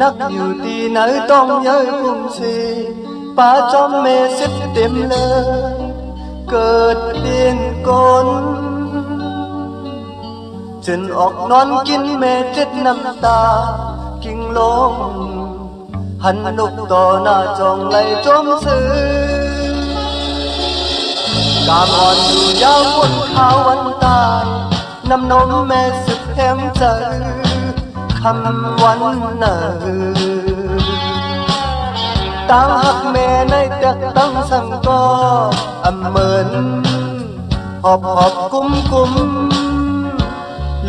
นักอยู่ที่ไหนต้องย้ายพุ่งสีป้าจอมเมสิบเต็มเลยเกิดเดียนกนจนออกนอนกินเมเจ็ดน้ำตากิ่งลงหันนกต่อหน้าจองไหลจมซื้อกามอ่อนอยู่ยาวบนขาววันตายน้ำนมแม่สิบแหมใจคำวันเนอตามหักแม่ในตักตั้งสังก็อำเมินหอบกุม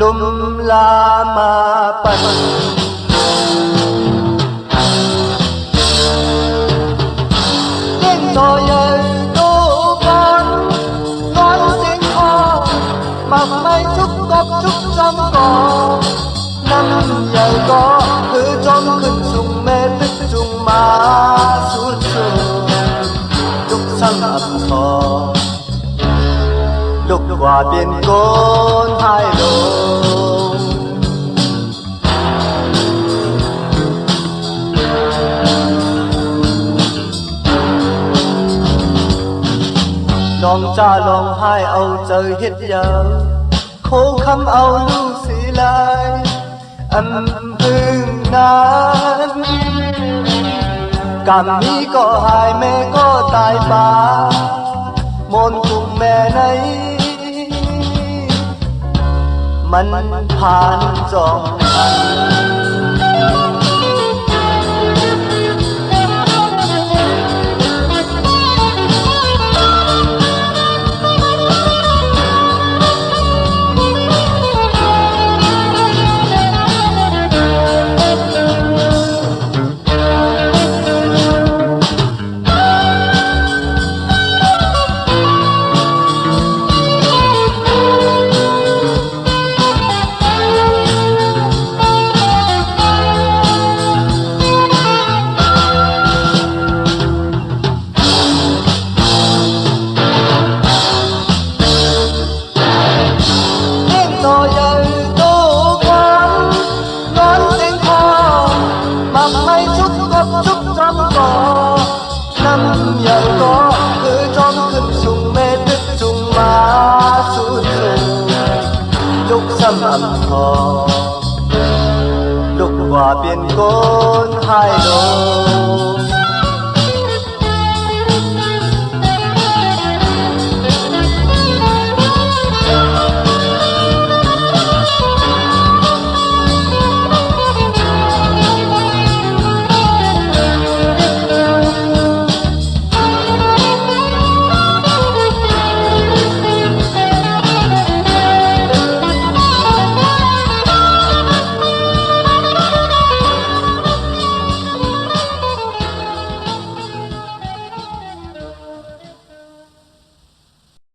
ลุมลามาปันเล่นต่อใหญ่โตกันนอนเสียงคอมักไม่ทุกกบทุกจำก่อน้ำใหญ่ก็คือจอมขึ้นสูงแม่ตึกจุงมาสุดทุกสังอับคอลูกกว่าเปลี่ยนโกนหายลงน้องจ้าลองให้เอาเจอเฮ็ดยาวโคคำเอาลูกสีลายอันพึ่งนั้นกำนี้ก็หายแม่ก็ตายป่ามนกุ่มแม่ไหนมันผ่านจองน้ำใหญ่ก็คือจอมขึ้นสูงเมตึกจุงมาสุดลุกซ้ำอับคอลุกว่าเปลี่ยนโกนหายลง